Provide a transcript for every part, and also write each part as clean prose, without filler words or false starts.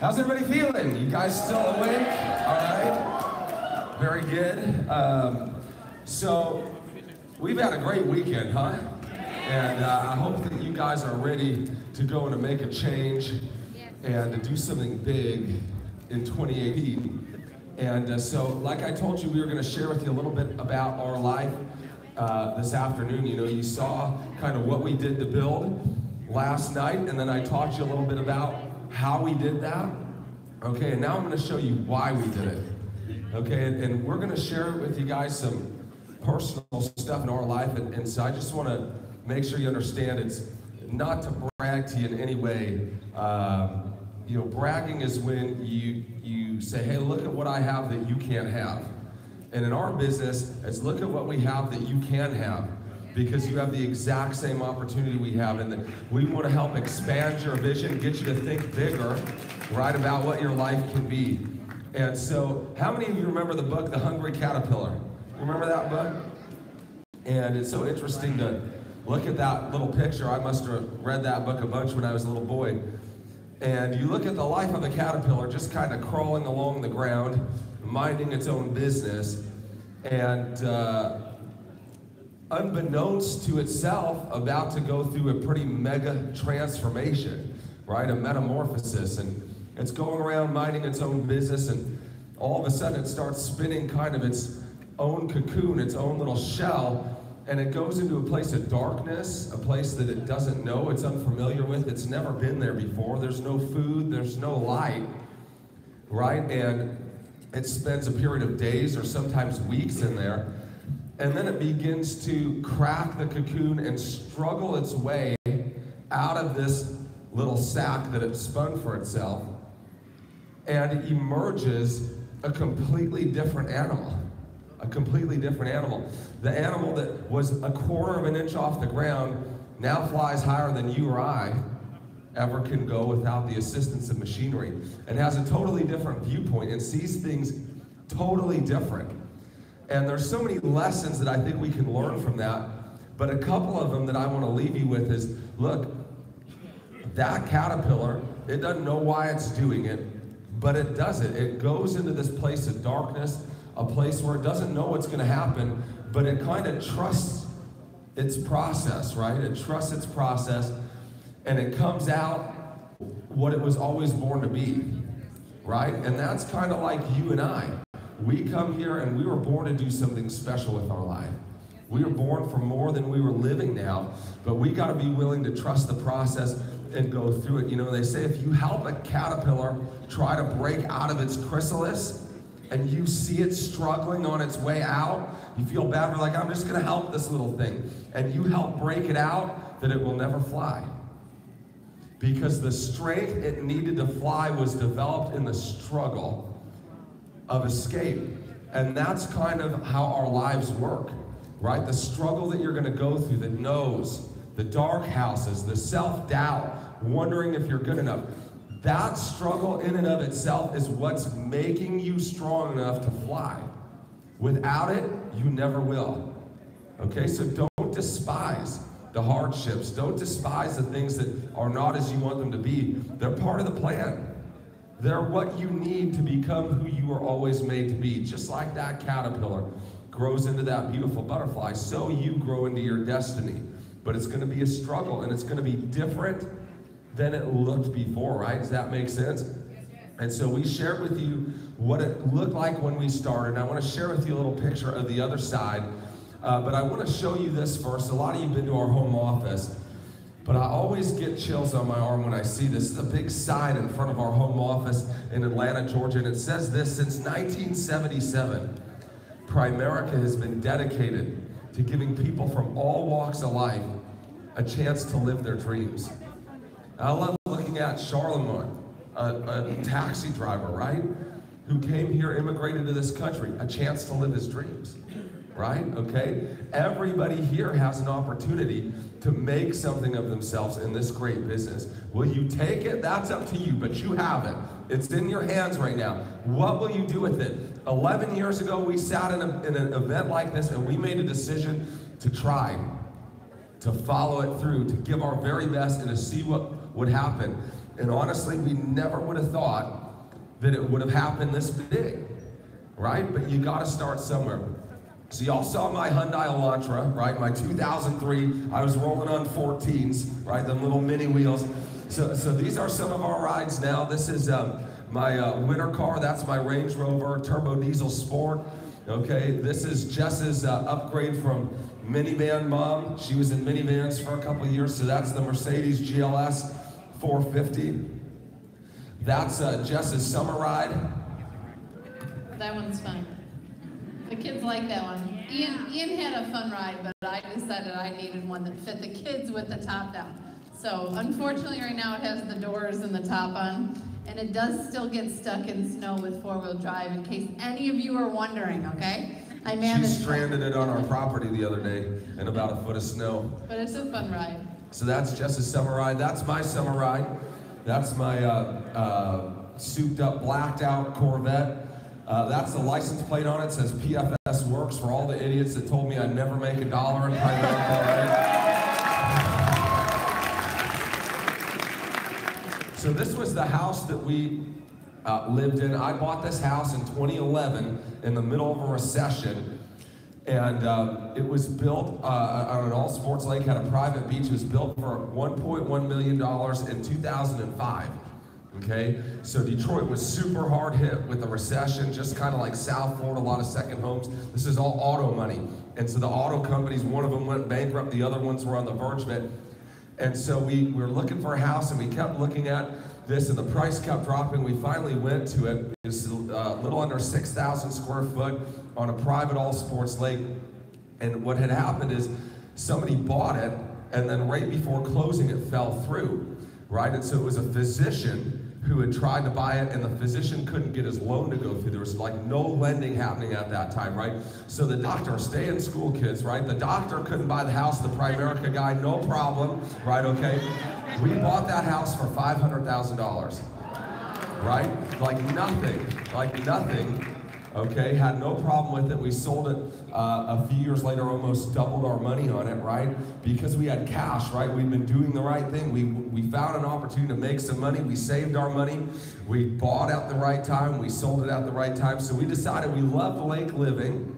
How's everybody feeling? You guys still awake? All right. Very good. So we've had a great weekend, huh? And I hope that you guys are ready to go and to make a change and to do something big in 2018. And so, like I told you, we were going to share with you a little bit about our life this afternoon. You know, you saw kind of what we did to build last night, and then I taught you a little bit about how we did that. Okay, and now I'm going to show you why we did it. Okay, and we're going to share with you guys some personal stuff in our life, and so I just want to make sure you understand it's not to brag to you in any way. You know, bragging is when you say, hey, look at what I have that you can't have. And in our business, it's look at what we have that you can have, because you have the exact same opportunity we have, and that we want to help expand your vision, get you to think bigger, right, about what your life can be. And so, how many of you remember the book, The Hungry Caterpillar? Remember that book? And it's so interesting to look at that little picture. I must have read that book a bunch when I was a little boy. And you look at the life of a caterpillar just kind of crawling along the ground, minding its own business, and unbeknownst to itself, about to go through a pretty mega transformation, right? A metamorphosis. And it's going around minding its own business, and all of a sudden it starts spinning kind of its own cocoon, its own little shell, and it goes into a place of darkness, a place that it doesn't know, it's unfamiliar with, it's never been there before. There's no food, there's no light, right? And it spends a period of days or sometimes weeks in there, and then it begins to crack the cocoon and struggle its way out of this little sack that it spun for itself, and it emerges a completely different animal. A completely different animal. The animal that was a quarter of an inch off the ground now flies higher than you or I ever can go without the assistance of machinery, and has a totally different viewpoint and sees things totally different. And there's so many lessons that I think we can learn from that, but a couple of them that I want to leave you with is, look, that caterpillar, it doesn't know why it's doing it, but it does it. It goes into this place of darkness, a place where it doesn't know what's going to happen, but it kind of trusts its process, right? It trusts its process, and it comes out what it was always born to be, right? And that's kind of like you and I. We come here and we were born to do something special with our life. We were born for more than we were living now, but we got to be willing to trust the process and go through it. You know, they say if you help a caterpillar try to break out of its chrysalis, and you see it struggling on its way out, you feel bad for, like, I'm just gonna help this little thing. And you help break it out, that it will never fly. Because the strength it needed to fly was developed in the struggle of escape. And that's kind of how our lives work, right? The struggle that you're gonna go through, the no's, the dark houses, the self-doubt, wondering if you're good enough. That struggle in and of itself is what's making you strong enough to fly. Without it, you never will. Okay, so don't despise the hardships. Don't despise the things that are not as you want them to be. They're part of the plan. They're what you need to become who you were always made to be. Just like that caterpillar grows into that beautiful butterfly, so you grow into your destiny. But it's going to be a struggle, and it's going to be different than it looked before, right? Does that make sense? And so we shared with you what it looked like when we started. And I want to share with you a little picture of the other side. But I want to show you this first. A lot of you have been to our home office, but I always get chills on my arm when I see this. This is a big sign in front of our home office in Atlanta, Georgia, and it says this: since 1977, Primerica has been dedicated to giving people from all walks of life a chance to live their dreams. I love looking at Charlemagne, a taxi driver, right? Who came here, immigrated to this country, a chance to live his dreams, right? Okay? Everybody here has an opportunity to make something of themselves in this great business. Will you take it? That's up to you, but you have it. It's in your hands right now. What will you do with it? 11 years ago, we sat in an event like this, and we made a decision to try, to follow it through, to give our very best, and to see what would happen. And honestly, we never would have thought that it would have happened this big, right? But you got to start somewhere. So y'all saw my Hyundai Elantra, right? My 2003, I was rolling on 14s, right? Them little mini wheels. So these are some of our rides now. This is my winter car. That's my Range Rover Turbo Diesel Sport. Okay, this is Jess's upgrade from minivan mom. She was in minivans for a couple of years, so that's the Mercedes GLS 450. That's Jess's summer ride. That one's fun. The kids like that one. Ian had a fun ride, but I decided I needed one that fit the kids with the top down. So unfortunately right now it has the doors and the top on, and it does still get stuck in snow with four-wheel drive, in case any of you are wondering, okay? I managed. She stranded it on our property the other day in about a foot of snow. But it's a fun ride. So that's Jess's summer ride. That's my summer ride. That's my souped up, blacked out Corvette. That's the license plate on it. It says PFS Works for all the idiots that told me I'd never make $1 in Primerica. So this was the house that we lived in. I bought this house in 2011 in the middle of a recession. And it was built on an all sports lake, had a private beach. It was built for $1.1 million in 2005. Okay, so Detroit was super hard hit with the recession, just kind of like South Florida, a lot of second homes. This is all auto money. And so the auto companies, one of them went bankrupt, the other ones were on the verge of it. And so we were looking for a house, and we kept looking at this, and the price kept dropping. We finally went to it. It was a little under 6,000 square foot on a private all sports lake. And what had happened is somebody bought it, and then right before closing it fell through, right? And so it was a physician who had tried to buy it, and the physician couldn't get his loan to go through. There was like no lending happening at that time, right? So the doctor, stay in school kids, right? The doctor couldn't buy the house, the Primerica guy, no problem, right, okay? We bought that house for $500,000, right? Like nothing, okay? Had no problem with it. We sold it a few years later, almost doubled our money on it, right? Because we had cash, right? We've been doing the right thing. We found an opportunity to make some money. We saved our money. We bought at the right time. We sold it at the right time. So we decided we loved lake living,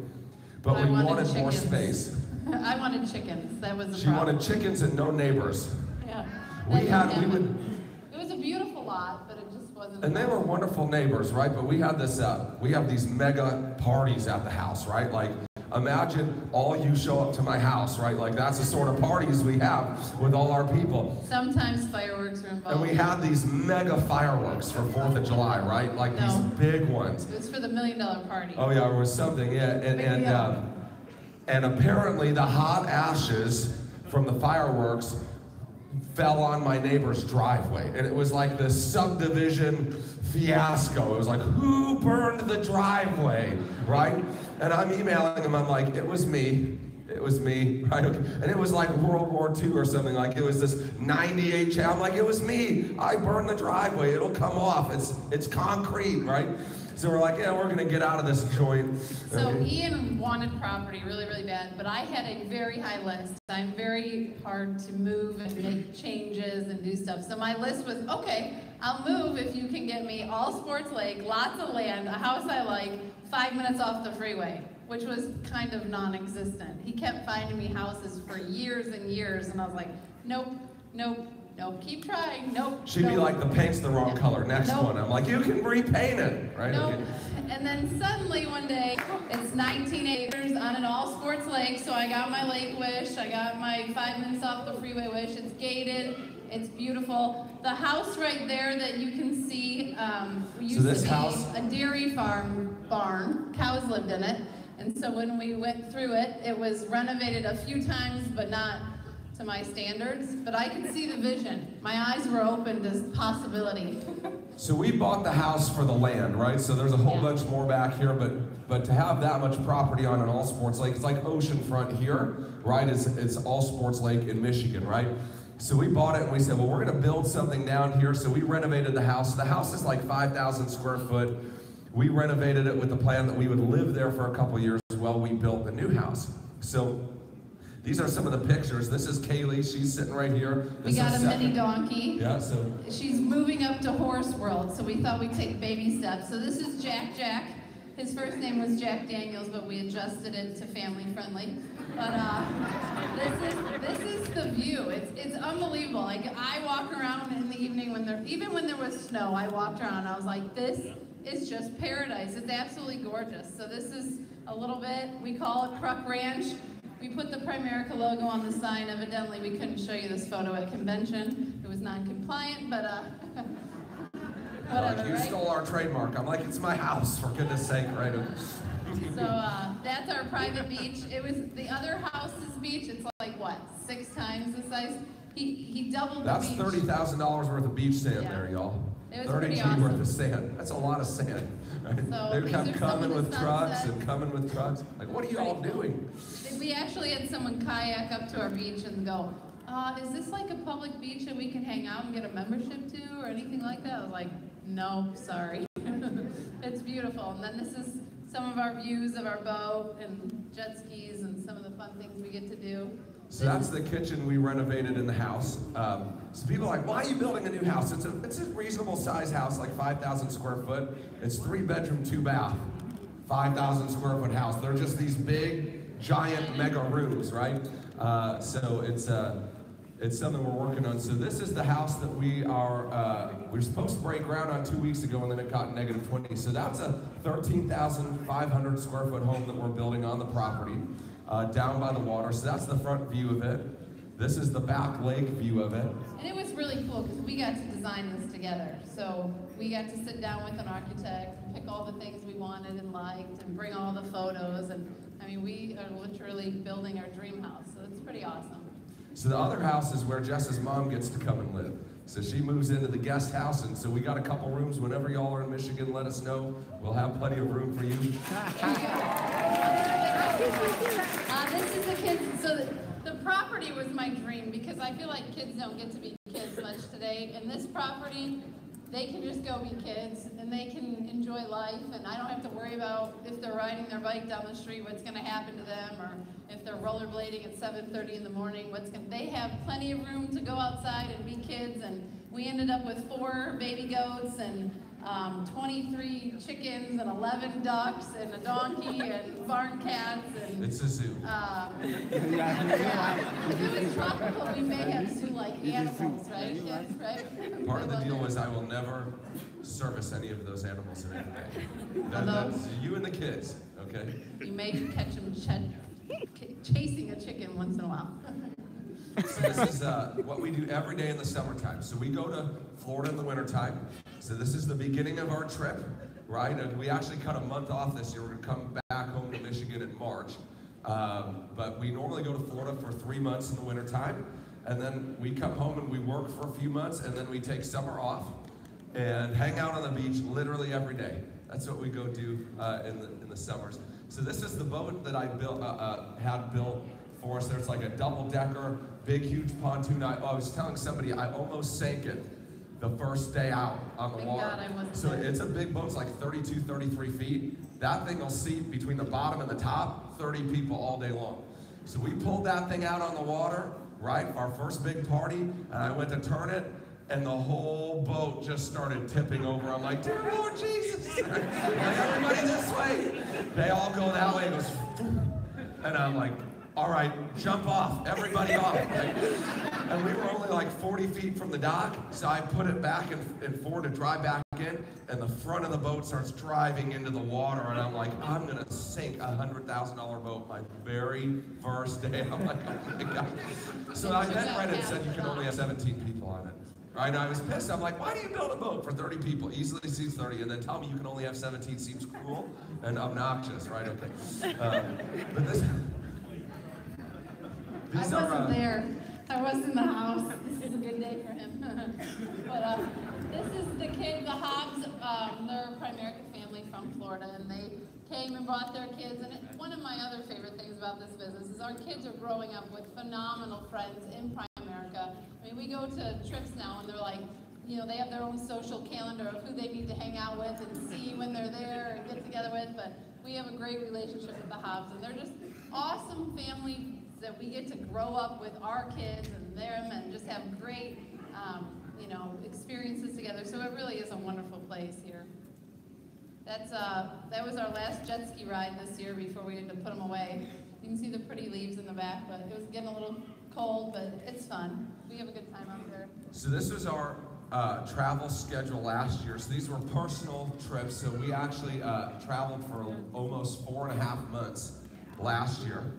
but we wanted more space. I wanted chickens. That was the problem. She wanted chickens and no neighbors. Yeah. It was a beautiful lot, but it just wasn't. And they were wonderful neighbors, right? But we had this, we have these mega parties at the house, right? Like, imagine all you show up to my house, right? Like, that's the sort of parties we have with all our people. Sometimes fireworks are involved. And we had these mega fireworks for 4th of July, right? Like these big ones. It was for the $1 million party. Oh yeah, it was something, yeah. And apparently the hot ashes from the fireworks fell on my neighbor's driveway. And it was like this subdivision fiasco. It was like, who burned the driveway, right? And I'm emailing him, I'm like, it was me, right? And it was like World War II or something, like it was this 98 I'm like, it was me, I burned the driveway, it'll come off, it's concrete, right? So we're like, yeah, we're gonna get out of this joint. So okay. Ian wanted property really, really bad, but I had a very high list. I'm very hard to move and make changes and do stuff. So my list was, okay, I'll move if you can get me all sports lake, lots of land, a house I like, 5 minutes off the freeway, which was kind of non-existent. He kept finding me houses for years and years, and I was like, nope, keep trying, nope. She'd be like, the paint's the wrong color, next one. I'm like, you can repaint it, right? Nope. Okay. And then suddenly one day, it's 19 acres on an all-sports lake, so I got my lake wish, I got my 5 minutes off the freeway wish, it's gated, it's beautiful. The house right there that you can see used to be a dairy farm barn. Cows lived in it. And so when we went through it, it was renovated a few times, but not to my standards. But I could see the vision. My eyes were open to possibility. So we bought the house for the land, right? So there's a whole bunch more back here, but to have that much property on an all sports lake, it's like oceanfront here, right? It's all sports lake in Michigan, right? So we bought it and we said, well, we're gonna build something down here. So we renovated the house. The house is like 5,000 square foot. We renovated it with the plan that we would live there for a couple years while we built the new house. So These are some of the pictures. This is Kaylee. She's sitting right here. We got a mini donkey. Yeah, so. She's moving up to Horse World, so we thought we'd take baby steps. So this is Jack Jack. His first name was Jack Daniels, but we adjusted it to family friendly. But this is the view. It's unbelievable. Like, I walk around in the evening even when there was snow, I walked around and I was like, this is just paradise. It's absolutely gorgeous. So this is a little bit, we call it Kruk Ranch. We put the Primerica logo on the sign. Evidently, we couldn't show you this photo at convention. It was non-compliant, but whatever, you right? stole our trademark. I'm like, it's my house, for goodness sake, right? So that's our private beach. It was the other house's beach. It's like, what, 6 times the size? He doubled the beach. That's $30,000 worth of beach sand Yeah. there, y'all. It was 30 pretty G awesome. worth of sand. That's a lot of sand. Right? So They these kept are some coming of the with trucks sunsets. and coming with trucks. Like, what are y'all doing? We actually had someone kayak up to our beach and go, is this like a public beach that we can hang out and get a membership to or anything like that? I was like, no, sorry. It's beautiful. And then this is some of our views of our boat and jet skis and some of the fun things we get to do. So that's the kitchen we renovated in the house. So people are like, why are you building a new house? It's a reasonable size house, like 5,000 square foot. It's 3 bedroom, 2 bath, 5,000 square foot house. They're just these big, giant mega rooms, right? So it's something we're working on. So this is the house that we're supposed to break ground on 2 weeks ago, and then it got negative 20. So that's a 13,500 square foot home that we're building on the property. Down by the water. So that's the front view of it. This is the back lake view of it. And it was really cool because we got to design this together. So we got to sit down with an architect, pick all the things we wanted and liked, and bring all the photos. And I mean, we are literally building our dream house. So it's pretty awesome. So the other house is where Jess's mom gets to come and live. So she moves into the guest house, and so we got a couple rooms. Whenever y'all are in Michigan, let us know. We'll have plenty of room for you. This is the kids. So the property was my dream because I feel like kids don't get to be kids much today. And this property, they can just go be kids and they can enjoy life. And I don't have to worry about if they're riding their bike down the street, what's going to happen to them, or if they're rollerblading at 7:30 in the morning, they have plenty of room to go outside and be kids. And we ended up with 4 baby goats and 23 chickens and 11 ducks and a donkey and barn cats and It's a zoo. if it was tropical, we may have zoo-like animals, right, kids, right? Part of the deal was I will never service any of those animals or anything. Although- That's you and the kids, okay? You may catch them chasing a chicken once in a while. So this is what we do every day in the summertime. So we go to Florida in the wintertime. So this is the beginning of our trip, right? And we actually cut a month off this year. We're going to come back home to Michigan in March. But we normally go to Florida for 3 months in the wintertime. And then we come home and we work for a few months. And then we take summer off and hang out on the beach literally every day. That's what we go do in the summers. So this is the boat that I had built for us. There's like a double-decker, big, huge pontoon. I was telling somebody I almost sank it the first day out on the Thank water. God I wasn't So there. it's a big boat. It's like 32, 33 feet. That thing will seat between the bottom and the top, 30 people all day long. So we pulled that thing out on the water, right? Our first big party, and I went to turn it, and the whole boat just started tipping over. I'm like, dear Lord Jesus, like, everybody this way. They all go that way. It goes, and I'm like, all right, jump off, everybody off. Right? And we were only like 40 feet from the dock, so I put it back in forward to drive back in, and the front of the boat starts driving into the water, and I'm like, I'm gonna sink a $100,000 boat my very first day. I'm like, oh my God. So I then read it and said you can only have 17 people on it. Right, and I was pissed. I'm like, why do you build a boat for 30 people? Easily seats 30, and then tell me you can only have 17 seems cruel and obnoxious, right? Okay. But this. I wasn't there. I was in the house. This is a good day for him. But this is the kids, the Hobbs. They're a Primerica family from Florida, and they came and brought their kids. And one of my other favorite things about this business is our kids are growing up with phenomenal friends in Primerica. I mean, we go to trips now, and they're like, you know, they have their own social calendar of who they need to hang out with and see when they're there and get together with. But we have a great relationship with the Hobbs, and they're just awesome family is that we get to grow up with our kids and them and just have great, experiences together. So it really is a wonderful place here. That was our last jet ski ride this year before we had to put them away. You can see the pretty leaves in the back, but it was getting a little cold, but it's fun. We have a good time out there. So this was our travel schedule last year. So these were personal trips. So we actually traveled for almost 4.5 months last year.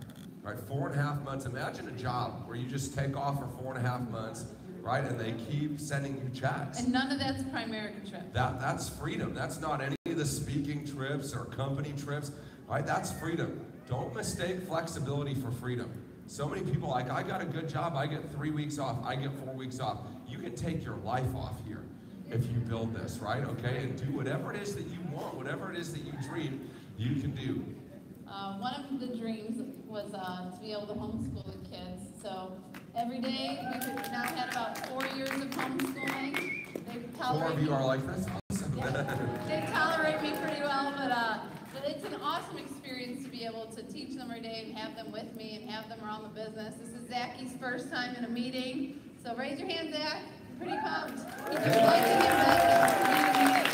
Right, 4.5 months. Imagine a job where you just take off for 4.5 months, right, and they keep sending you checks. And none of that's Primerica trip. That's freedom. That's not any of the speaking trips or company trips, right? That's freedom. Don't mistake flexibility for freedom. So many people are like, I got a good job, I get 3 weeks off, I get 4 weeks off. You can take your life off here if you build this, right? Okay, and do whatever it is that you want, whatever it is that you dream, you can do. One of the dreams was to be able to homeschool the kids. So every day, we've now had about 4 years of homeschooling. Four of you are like this? Awesome. Yeah, they tolerate me pretty well, but it's an awesome experience to be able to teach them every day and have them with me and have them around the business. This is Zachy's first time in a meeting, so raise your hand, Zach. I'm pretty pumped. He just likes to get back.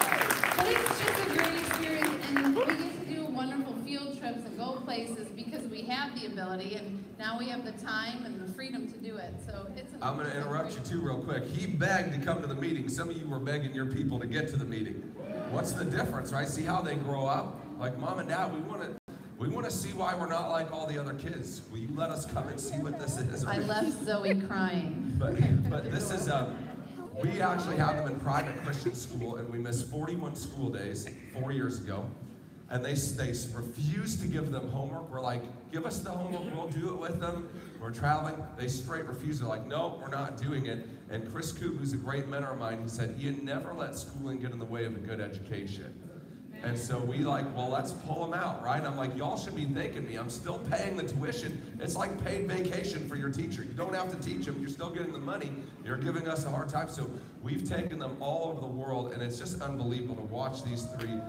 But it's just a great experience, and we get to do wonderful field trips and go places because we have the ability, and now we have the time and the freedom to do it. So it's. I'm going to interrupt you too real quick. He begged to come to the meeting. Some of you were begging your people to get to the meeting. What's the difference, right? See how they grow up? Like, Mom and Dad, we want to see why we're not like all the other kids. Will you let us come and see what this is? I left Zoe crying. But this is we actually have them in private Christian school, and we missed 41 school days 4 years ago. And they refuse to give them homework. We're like, give us the homework, we'll do it with them. We're traveling. They straight refuse. They're like, no, we're not doing it. And Chris Coop, who's a great mentor of mine, he said, you never let schooling get in the way of a good education. And so we like, well, let's pull them out, right? I'm like, y'all should be thanking me. I'm still paying the tuition. It's like paid vacation for your teacher. You don't have to teach them. You're still getting the money. You're giving us a hard time. So we've taken them all over the world, and it's just unbelievable to watch these three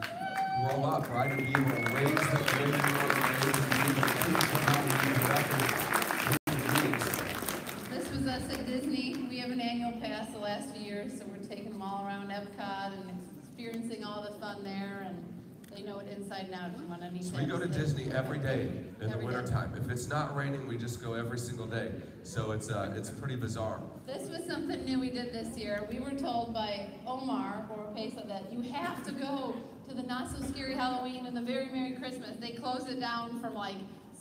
grow up, right? And be able to raise them the way you want to raise them, and be able to teach them how to be productive. This was us at Disney. We have an annual pass the last few years, so we're taking them all around Epcot and experiencing all the fun there, and they know it inside and out if you want any. So we go to Disney every day in the wintertime. If it's not raining, we just go every single day. So it's pretty bizarre. This was something new we did this year. We were told by Omar Oropesa that you have to go to the Not So Scary Halloween and the Very Merry Christmas. They close it down from like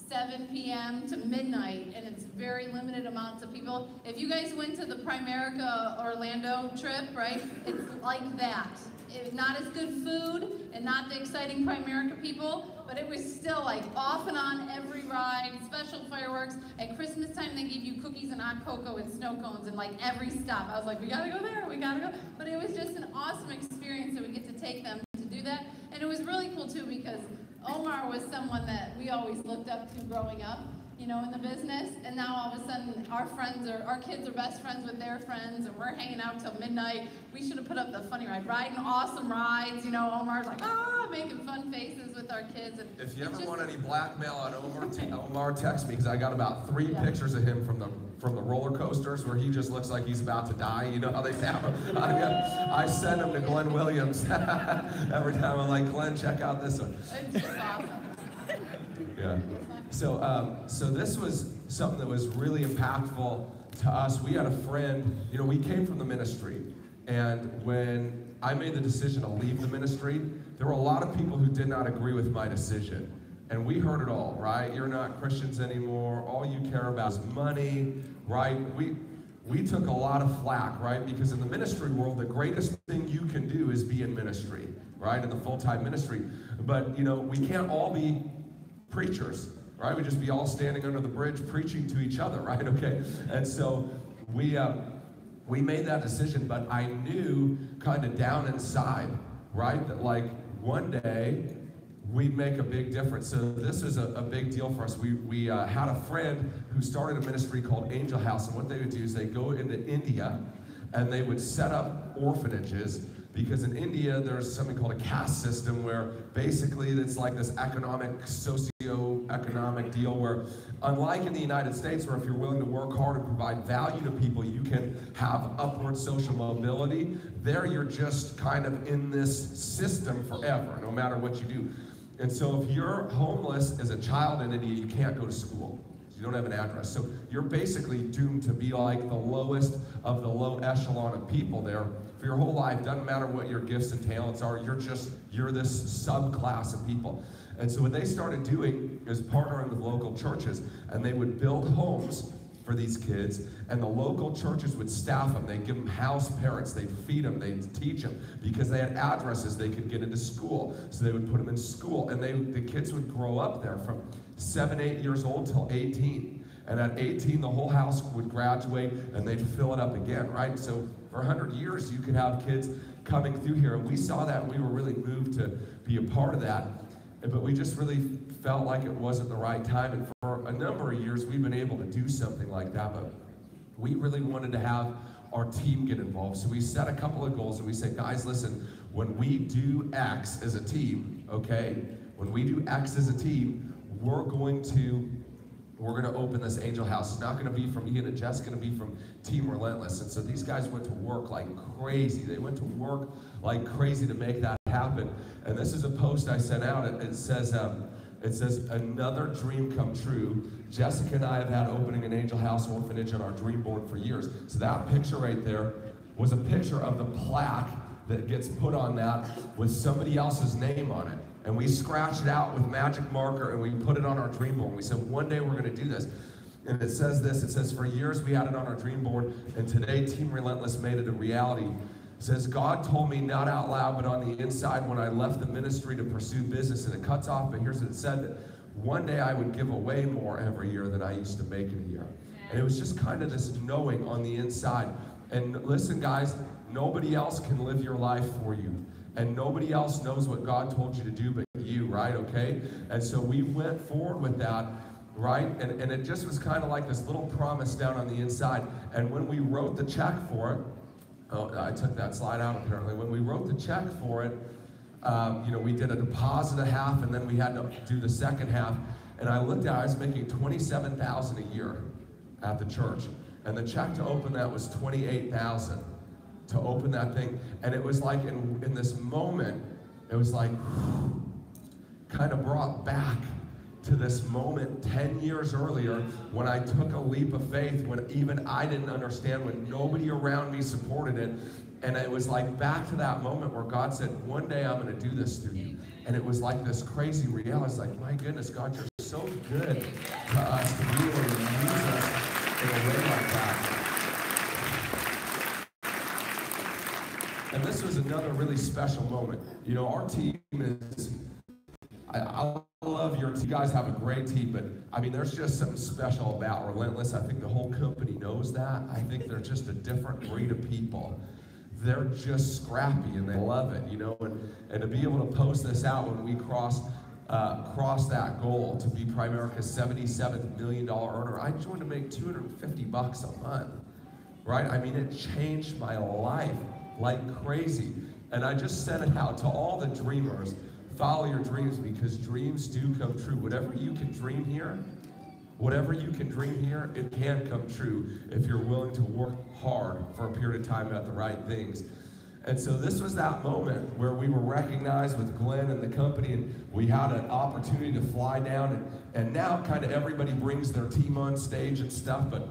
7 p.m. to midnight, and it's very limited amounts of people. If you guys went to the Primerica Orlando trip, right, it's like that. It's not as good food and not the exciting Primerica people, but it was still like off and on every ride, special fireworks. At Christmas time, they give you cookies and hot cocoa and snow cones in like every stop. I was like, we gotta go there, we gotta go. But it was just an awesome experience that we get to take them to do that. And it was really cool too because Omar was someone that we always looked up to growing up, in the business, and now all of a sudden our kids are best friends with their friends, and we're hanging out till midnight. We should have put up the funny ride, riding awesome rides, Omar's like, making fun faces with our kids. And if you ever want any blackmail on Omar, text me, because I got about 3 pictures of him from the roller coasters where he just looks like he's about to die. You know how they have him? I send him to Glenn Williams every time. I'm like, Glenn, check out this one. It's just awesome. Yeah. So this was something that was really impactful to us. We had a friend, we came from the ministry, and when I made the decision to leave the ministry, there were a lot of people who did not agree with my decision. And we heard it all, right? You're not Christians anymore. All you care about is money, right? We took a lot of flack, right? Because in the ministry world, the greatest thing you can do is be in ministry, right? In the full-time ministry. But, we can't all be preachers, right? We just be all standing under the bridge preaching to each other, right? Okay. And so we made that decision, but I knew kind of down inside, right, that like one day we'd make a big difference. So this is a big deal for us. We had a friend who started a ministry called Angel House, and what they would do is they go into India and they would set up orphanages, because in India there's something called a caste system where basically it's like this economic socio socioeconomic deal where, unlike in the United States, where if you're willing to work hard and provide value to people, you can have upward social mobility, there you're just kind of in this system forever, no matter what you do. And so if you're homeless as a child in India, you can't go to school. You don't have an address. So you're basically doomed to be like the lowest of the low echelon of people there for your whole life. Doesn't matter what your gifts and talents are, you're this subclass of people. And so what they started doing is partnering with local churches, and they would build homes for these kids, and the local churches would staff them. They'd give them house parents, they'd feed them, they'd teach them, because they had addresses they could get into school. So they would put them in school, and the kids would grow up there from 7, 8 years old till 18. And at 18, the whole house would graduate, and they'd fill it up again, right? So for 100 years, you could have kids coming through here, and we saw that, and we were really moved to be a part of that. But we just really felt like it wasn't the right time, and for a number of years, we've been able to do something like that, but we really wanted to have our team get involved. So we set a couple of goals, and we said, guys, listen, when we do X as a team, okay, when we do X as a team, we're going to open this Angel House. It's not going to be from Ian and Jess, it's going to be from Team Relentless. And so these guys went to work like crazy. They went to work like crazy to make that happen. And this is a post I sent out. It says, another dream come true. Jessica and I have had opening an Angel House orphanage on our dream board for years. So that picture right there was a picture of the plaque that gets put on that with somebody else's name on it. And we scratched it out with magic marker, and we put it on our dream board. We said, one day we're going to do this. And it says this, it says, for years we had it on our dream board, and today Team Relentless made it a reality. It says, God told me, not out loud, but on the inside, when I left the ministry to pursue business. And it cuts off, but here's what it said, that one day I would give away more every year than I used to make in a year. And it was just kind of this knowing on the inside. And listen, guys, nobody else can live your life for you. And nobody else knows what God told you to do but you, right? Okay? And so we went forward with that, right? And it just was kind of like this little promise down on the inside. And when we wrote the check for it, oh, I took that slide out apparently. When we wrote the check for it, we did a deposit of half, and then we had to do the second half. And I looked at it, I was making $27,000 a year at the church. And the check to open that was $28,000. To open that thing, and it was like in this moment, it was like kind of brought back to this moment 10 years earlier when I took a leap of faith, when even I didn't understand, when nobody around me supported it. And it was like back to that moment where God said, one day I'm going to do this through you. And it was like this crazy reality. It's like, my goodness, God, you're so good to us to be able to use us in a way like that. And this was another really special moment. You know, our team is, I love your team. You guys have a great team, but I mean, there's just something special about Relentless. I think the whole company knows that. I think they're just a different breed of people. They're just scrappy and they love it, you know, and to be able to post this out when we cross that goal to be Primerica's $77 million earner. I joined to make $250 a month, right? I mean, it changed my life like crazy. And I just sent it out to all the dreamers. Follow your dreams, because dreams do come true. Whatever you can dream here, it can come true if you're willing to work hard for a period of time at the right things. And so this was that moment where we were recognized with Glenn and the company, and we had an opportunity to fly down, and now kind of everybody brings their team on stage and stuff, but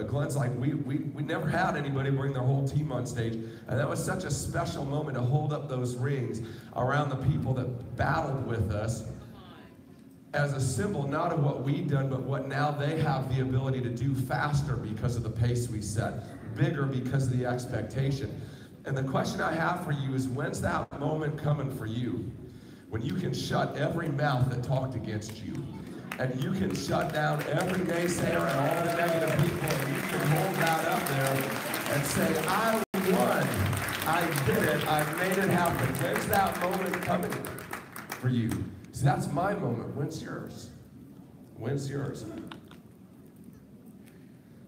Glenn's like, we never had anybody bring their whole team on stage. And that was such a special moment to hold up those rings around the people that battled with us as a symbol, not of what we'd done, but what now they have the ability to do faster because of the pace we set, bigger because of the expectation. And the question I have for you is, when's that moment coming for you? When you can shut every mouth that talked against you. And you can shut down every naysayer and all the negative people, and you can hold that up there and say, I won, I did it, I made it happen. When's that moment coming for you? See, that's my moment. When's yours? When's yours?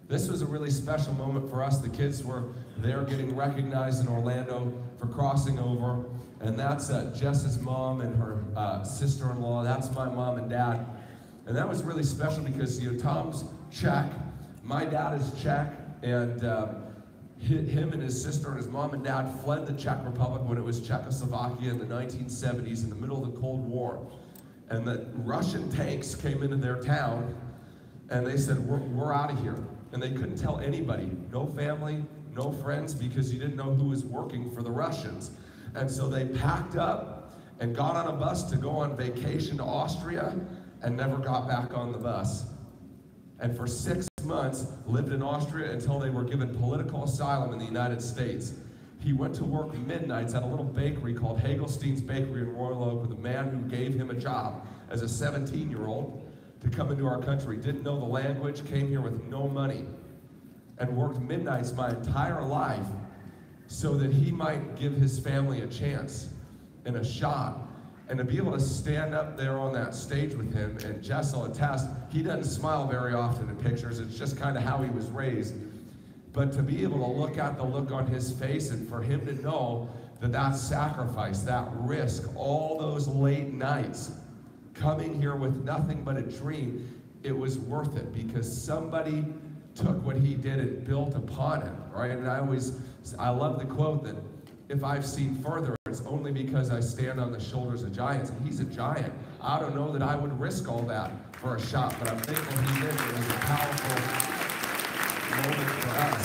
This was a really special moment for us. The kids were there getting recognized in Orlando for crossing over, and that's Jess's mom and her sister-in-law. That's my mom and dad. And that was really special because, Tom's Czech, my dad is Czech, and him and his sister and his mom and dad fled the Czech Republic when it was Czechoslovakia in the 1970s in the middle of the Cold War. And the Russian tanks came into their town, and they said, we're out of here. And they couldn't tell anybody, no family, no friends, because you didn't know who was working for the Russians. And so they packed up and got on a bus to go on vacation to Austria and never got back on the bus. And for 6 months, lived in Austria until they were given political asylum in the United States. He went to work midnights at a little bakery called Hagelstein's Bakery in Royal Oak with a man who gave him a job as a 17-year-old to come into our country. Didn't know the language, came here with no money, and worked midnights my entire life so that he might give his family a chance and a shot. And to be able to stand up there on that stage with him, and Jess will attest, he doesn't smile very often in pictures, it's just kind of how he was raised. But to be able to look at the look on his face and for him to know that that sacrifice, that risk, all those late nights, coming here with nothing but a dream, it was worth it because somebody took what he did and built upon it, right? And I love the quote that if I've seen further, it's only because I stand on the shoulders of giants, and he's a giant. I don't know that I would risk all that for a shot, but I'm thankful he did. It was a powerful moment for us.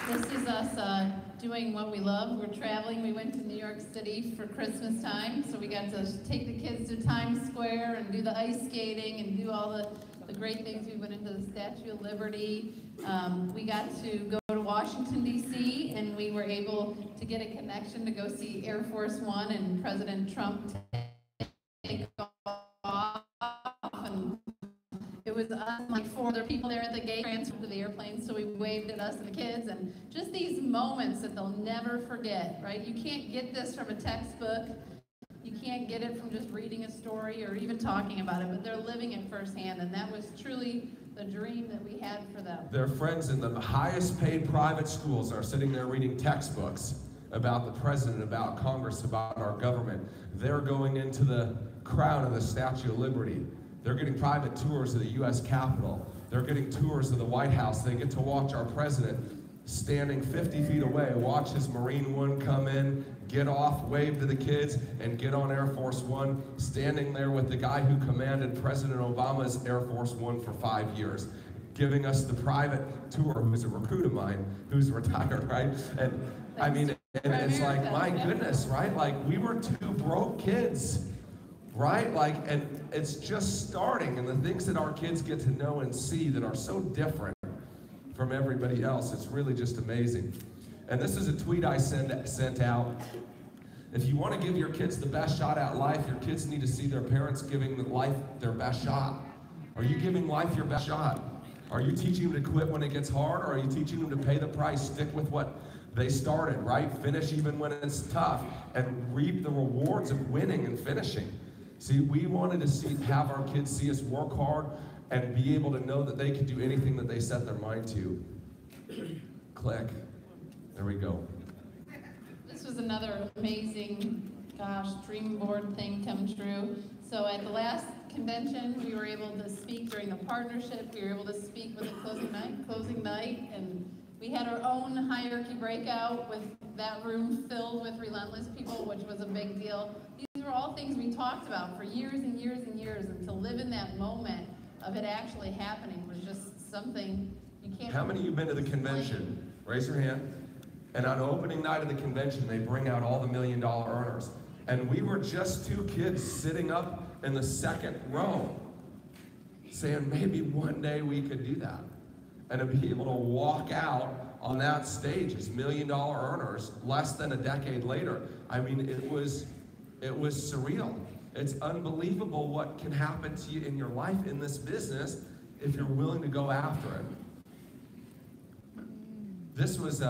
This is us doing what we love. We're traveling. We went to New York City for Christmas time, so we got to take the kids to Times Square and do the ice skating and do all the great things. We went into the Statue of Liberty. We got to go to Washington, D.C., and we were able to get a connection to go see Air Force One and President Trump take off. And it was us, like 4 other people there at the gate, transferred to the airplane, so we waved at us and the kids, and just these moments that they'll never forget, right? You can't get this from a textbook. You can't get it from just reading a story or even talking about it, but they're living it firsthand, and that was truly the dream that we had for them. Their friends in the highest paid private schools are sitting there reading textbooks about the president, about Congress, about our government. They're going into the crown of the Statue of Liberty. They're getting private tours of the U.S. Capitol. They're getting tours of the White House. They get to watch our president standing 50 feet away, watch his Marine One come in, get off, wave to the kids, and get on Air Force One, standing there with the guy who commanded President Obama's Air Force One for 5 years, giving us the private tour, who's a recruit of mine, who's retired, right? And I mean, and it's like, my goodness, right? Like, we were 2 broke kids, right? Like, and it's just starting, and the things that our kids get to know and see that are so different from everybody else, it's really just amazing. And this is a tweet I sent out. If you want to give your kids the best shot at life, your kids need to see their parents giving life their best shot. Are you giving life your best shot? Are you teaching them to quit when it gets hard, or are you teaching them to pay the price, stick with what they started, right? Finish even when it's tough, and reap the rewards of winning and finishing. See, we wanted to have our kids see us work hard and be able to know that they can do anything that they set their mind to. Click. There we go. This was another amazing, dream board thing come true. So at the last convention, we were able to speak during the partnership. We were able to speak with the closing night, and we had our own hierarchy breakout with that room filled with relentless people, which was a big deal. These were all things we talked about for years and years and years, and to live in that moment of it actually happening was just something you can't. How many of you been to the convention? Raise your hand. And on opening night of the convention, they bring out all the $1 million earners. And we were just 2 kids sitting up in the second row saying maybe one day we could do that. And to be able to walk out on that stage as $1 million earners less than a decade later, I mean, it was surreal. It's unbelievable what can happen to you in your life in this business if you're willing to go after it. This was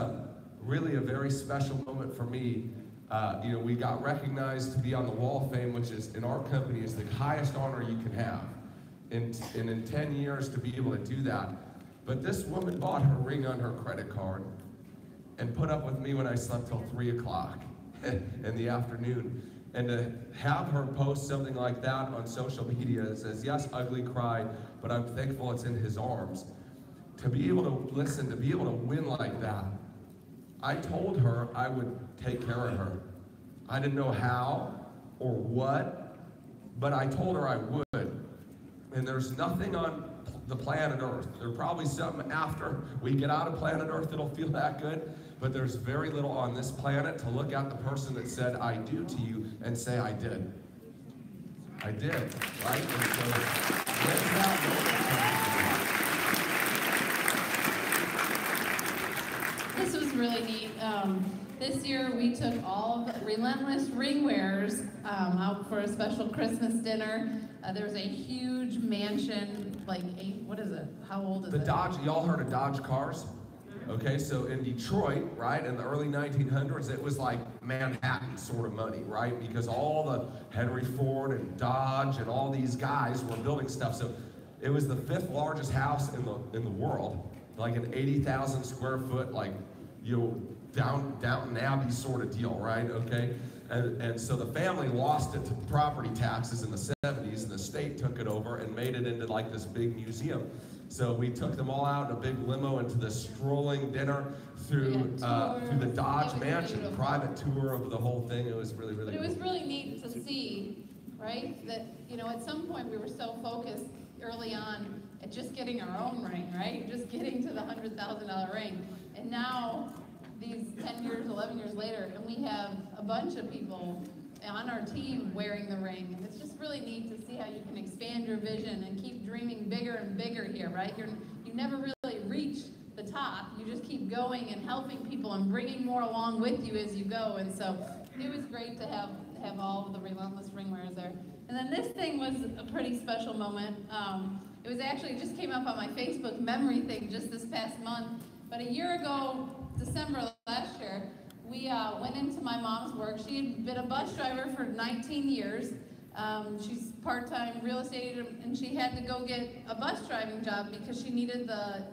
really a very special moment for me. We got recognized to be on the Wall of Fame, which is in our company is the highest honor you can have. And in 10 years to be able to do that. But this woman bought her ring on her credit card and put up with me when I slept till 3 o'clock in the afternoon. And to have her post something like that on social media that says, yes, ugly cried, but I'm thankful it's in his arms. To be able to listen, to be able to win like that, I told her I would take care of her. I didn't know how or what, but I told her I would. And there's nothing on the planet Earth. There's probably something after we get out of planet Earth that'll feel that good, but there's very little on this planet to look at the person that said, I do to you, and say, I did. I did, right? And so, when's that moment? This was really neat. This year we took all of the Relentless Ring Wearers out for a special Christmas dinner. There was a huge mansion, like what is it? How old is it? The Dodge, y'all heard of Dodge cars? Okay, so in Detroit, right, in the early 1900s, it was like Manhattan sort of money, right? Because all the Henry Ford and Dodge and all these guys were building stuff. So it was the 5th largest house in the world, like an 80,000 square foot, like, you know, Downton Abbey sort of deal, right? Okay, and so the family lost it to property taxes in the 70s, and the state took it over and made it into like this big museum. So we took them all out in a big limo into this strolling dinner through the Dodge Mansion, beautiful. Private tour of the whole thing. It was really, really But it was cool. really neat to see, right, that, you know, at some point we were so focused early on at just getting our own ring, right? Just getting to the $100,000 ring. And now, these 10 years, 11 years later, and we have a bunch of people on our team wearing the ring. And it's just really neat to see how you can expand your vision and keep dreaming bigger and bigger here, right? You never really reach the top. You just keep going and helping people and bringing more along with you as you go. And so it was great to have all of the Relentless Ring Wearers there. And then this thing was a pretty special moment. It was actually, just came up on my Facebook memory thing just this past month. But a year ago, December last year, we went into my mom's work. She had been a bus driver for 19 years. She's part-time real estate, and she had to go get a bus driving job because she needed the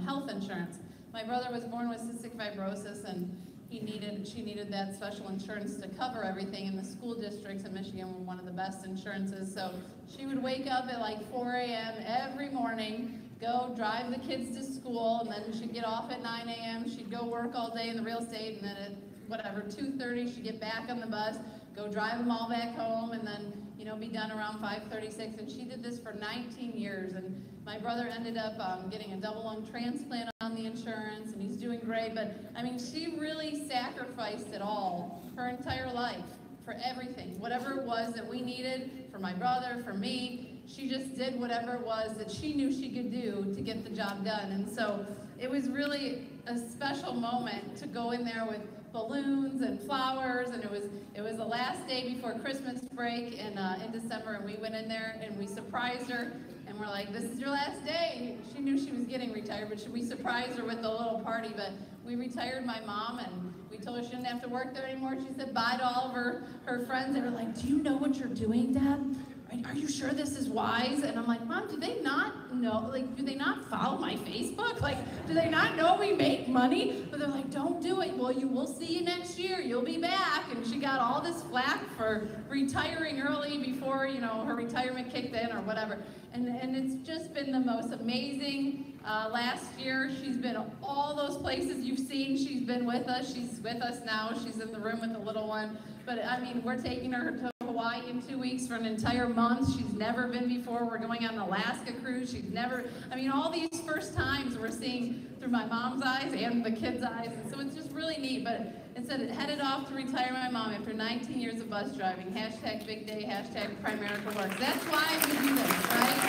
health insurance. My brother was born with cystic fibrosis, and she needed that special insurance to cover everything, and the school districts in Michigan were one of the best insurances. So she would wake up at like 4 a.m. every morning, go drive the kids to school, and then she'd get off at 9 a.m. She'd go work all day in the real estate, and then at whatever, 2:30, she'd get back on the bus, go drive them all back home, and then, you know, be done around 5:36. And she did this for 19 years, and my brother ended up getting a double lung transplant on the insurance, and he's doing great. But I mean, she really sacrificed it all, her entire life, for everything, whatever it was that we needed, for my brother, for me. She just did whatever it was that she knew she could do to get the job done. And so it was really a special moment to go in there with balloons and flowers, and it was the last day before Christmas break in December, and we went in there and we surprised her, and we're like, this is your last day. She knew she was getting retired, but we surprised her with a little party. But we retired my mom, and we told her she didn't have to work there anymore. She said bye to all of her friends. They were like, do you know what you're doing, Dad? Are you sure this is wise? And I'm like, Mom, do they not know? Like, do they not follow my Facebook? Like, do they not know we make money? But they're like, don't do it. Well, we'll see you next year. You'll be back. And she got all this flack for retiring early before, you know, her retirement kicked in or whatever. And it's just been the most amazing last year. She's been all those places you've seen. She's been with us. She's with us now. She's in the room with the little one. But I mean, we're taking her to Hawaii in 2 weeks for an entire month. She's never been before. We're going on an Alaska cruise. She's never, I mean, all these first times we're seeing through my mom's eyes and the kids' eyes. And so it's just really neat. But instead, headed off to retire my mom after 19 years of bus driving. Hashtag big day, hashtag Primerica works. That's why we do this, right?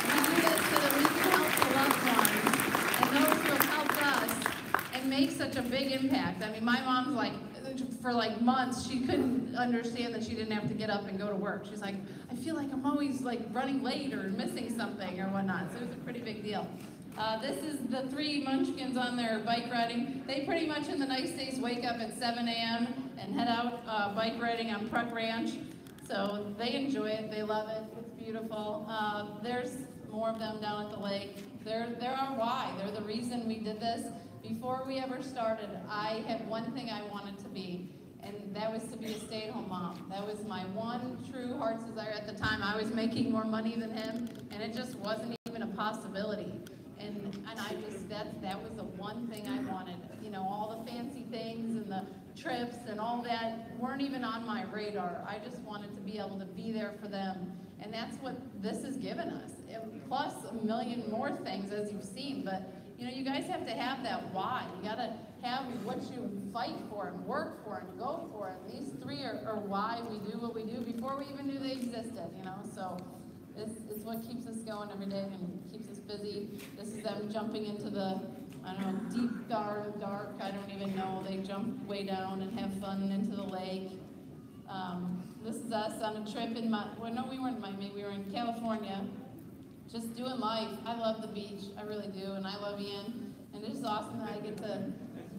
We do this so that we can help the loved ones and those who have helped us and make such a big impact. I mean, my mom's like, for like months, she couldn't understand that she didn't have to get up and go to work. She's like, I feel like I'm always like running late or missing something or whatnot. So it was a pretty big deal. This is the three munchkins on their bike riding. They pretty much in the nice days wake up at 7 a.m. and head out bike riding on Pruck Ranch. So they enjoy it, they love it, it's beautiful. There's more of them down at the lake. They're our why, they're the reason we did this. Before we ever started, I had one thing I wanted to be, and that was to be a stay-at-home mom. That was my one true heart's desire at the time. I was making more money than him, and it just wasn't even a possibility. And I just, that was the one thing I wanted. You know, all the fancy things and the trips and all that weren't even on my radar. I just wanted to be able to be there for them. And that's what this has given us. Plus a million more things, as you've seen. But, you know, you guys have to have that why. You got to have what you fight for and work for and go for. And these three are why we do what we do before we even knew they existed, you know. So it's what keeps us going every day and keeps us busy. This is them jumping into the, I don't know, deep dark, I don't even know. They jump way down and have fun into the lake. This is us on a trip in well, no, we weren't in Miami, we were in California, just doing life. I love the beach, I really do, and I love Ian. And it's just awesome that I get to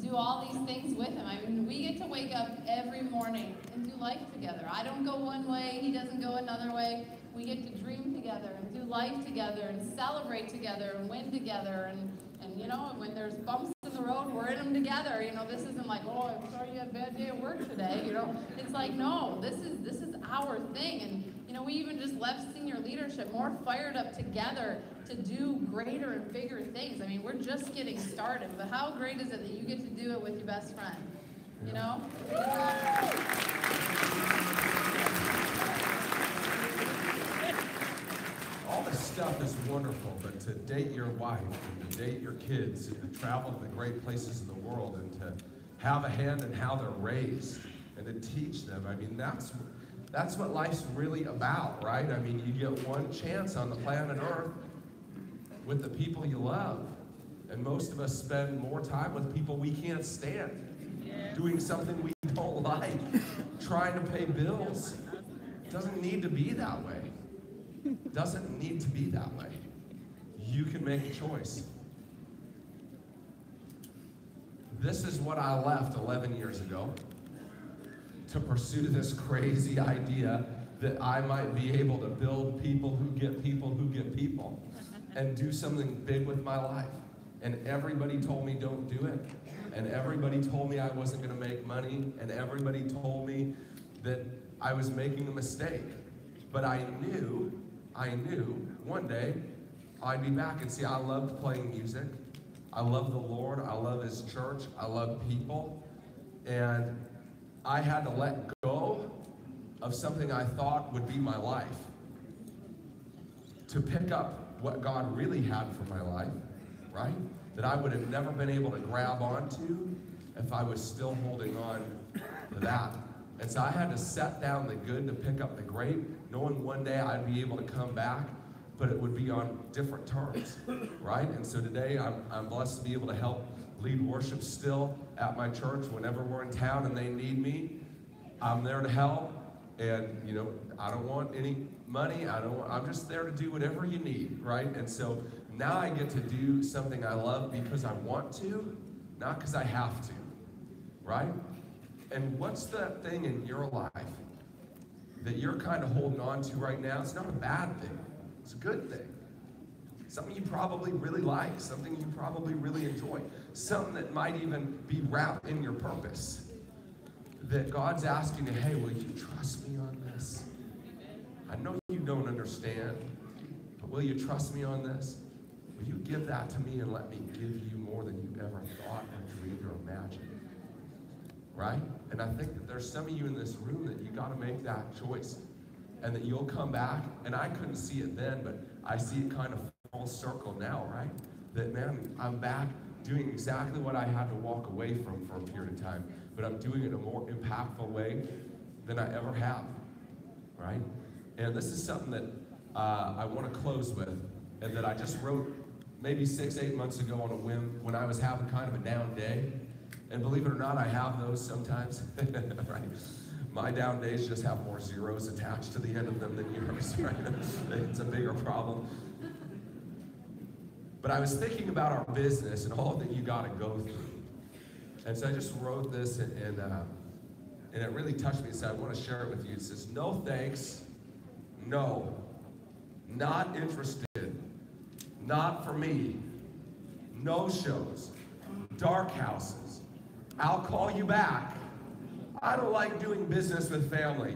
do all these things with him. I mean, we get to wake up every morning and do life together. I don't go one way, he doesn't go another way. We get to dream together and do life together and celebrate together and win together. And you know, when there's bumps in the road, we're in them together. You know, this isn't like, oh, I'm sorry you had a bad day at work today. You know, it's like, no, this is our thing. And you know, we even just left senior leadership more fired up together to do greater and bigger things. I mean, we're just getting started, but how great is it that you get to do it with your best friend? You know? All this stuff is wonderful, but to date your wife, and to date your kids, and to travel to the great places of the world, and to have a hand in how they're raised, and to teach them, I mean, that's what life's really about, right? I mean, you get one chance on the planet Earth with the people you love. And most of us spend more time with people we can't stand, doing something we don't like, trying to pay bills. It doesn't need to be that way. It doesn't need to be that way. You can make a choice. This is what I left 11 years ago to pursue this crazy idea that I might be able to build people who get people who get people and do something big with my life. And everybody told me don't do it. And everybody told me I wasn't going to make money. And everybody told me that I was making a mistake. But I knew one day I'd be back. And see, I loved playing music. I love the Lord. I love His church. I love people. And I had to let go of something I thought would be my life to pick up what God really had for my life, right? That I would have never been able to grab onto if I was still holding on to that. And so I had to set down the good to pick up the great, knowing one day I'd be able to come back, but it would be on different terms, right? And so today I'm blessed to be able to help lead worship still at my church. Whenever we're in town and they need me, I'm there to help. And you know, I don't want any money. I'm just there to do whatever you need, right? And so now I get to do something I love because I want to, not because I have to, right? And what's that thing in your life that you're kind of holding on to right now? It's not a bad thing. It's a good thing. Something you probably really like, something you probably really enjoy, something that might even be wrapped in your purpose. That God's asking you, hey, will you trust me on this? I know you don't understand, but will you trust me on this? Will you give that to me and let me give you more than you ever thought or dreamed or imagined? Right? And I think that there's some of you in this room that you got to make that choice and that you'll come back. And I couldn't see it then, but I see it kind of full circle now, right? That, man, I'm back doing exactly what I had to walk away from for a period of time, but I'm doing it in a more impactful way than I ever have, right? And this is something that I want to close with, and that I just wrote maybe 6-8 months ago on a whim when I was having kind of a down day. And believe it or not, I have those sometimes, right? My down days just have more zeros attached to the end of them than yours, right? It's a bigger problem. But I was thinking about our business and all that you got to go through. And so I just wrote this, and it really touched me, so I want to share it with you. It says, no thanks, no, not interested, not for me, no shows, dark houses, I'll call you back, I don't like doing business with family.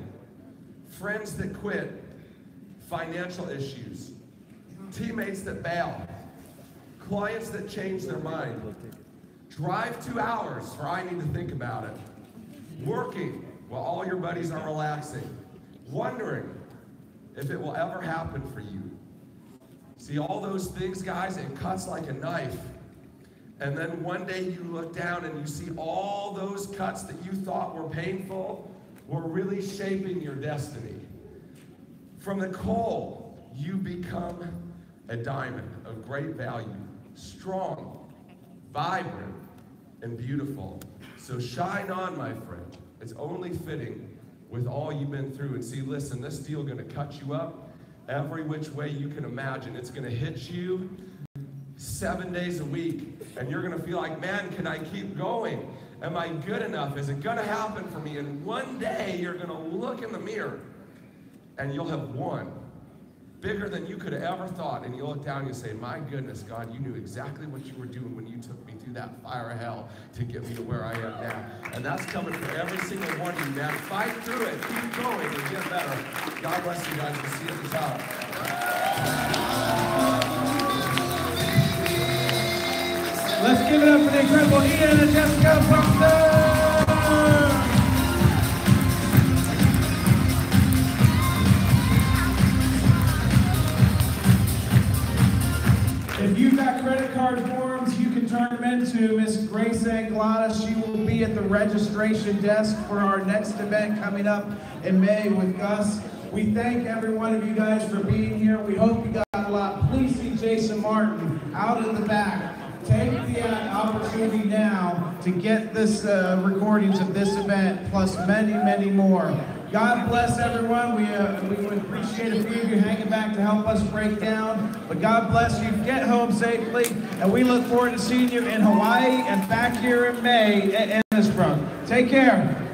Friends that quit, financial issues, teammates that bail, clients that change their mind. Drive 2 hours for I need to think about it. Working while all your buddies are relaxing. Wondering if it will ever happen for you. See, all those things, guys, it cuts like a knife. And then one day you look down and you see all those cuts that you thought were painful were really shaping your destiny. From the coal, you become a diamond of great value, strong, vibrant, and beautiful. So shine on, my friend. It's only fitting with all you've been through. And see, listen, this deal gonna cut you up every which way you can imagine. It's gonna hit you 7 days a week. And you're gonna feel like, man, can I keep going? Am I good enough? Is it gonna happen for me? And one day you're gonna look in the mirror and you'll have won bigger than you could have ever thought. And you'll look down and you say, my goodness, God, you knew exactly what you were doing when you took me through that fire of hell to get me to where I am now. And that's coming for every single one of you, man. Fight through it, keep going, and get better. God bless you guys. We'll see you at the top. Let's give it up for the incredible Ian and Jessica Proctor! If you've got credit card forms, you can turn them into Miss Grace Anglada. She will be at the registration desk for our next event coming up in May with Gus. We thank every one of you guys for being here. We hope you got a lot. Please see Jason Martin out in the back. Take the opportunity now to get this recordings of this event, plus many, many more. God bless everyone. We would appreciate a few of you hanging back to help us break down. But God bless you. Get home safely. And we look forward to seeing you in Hawaii and back here in May at Innisbrook. Take care.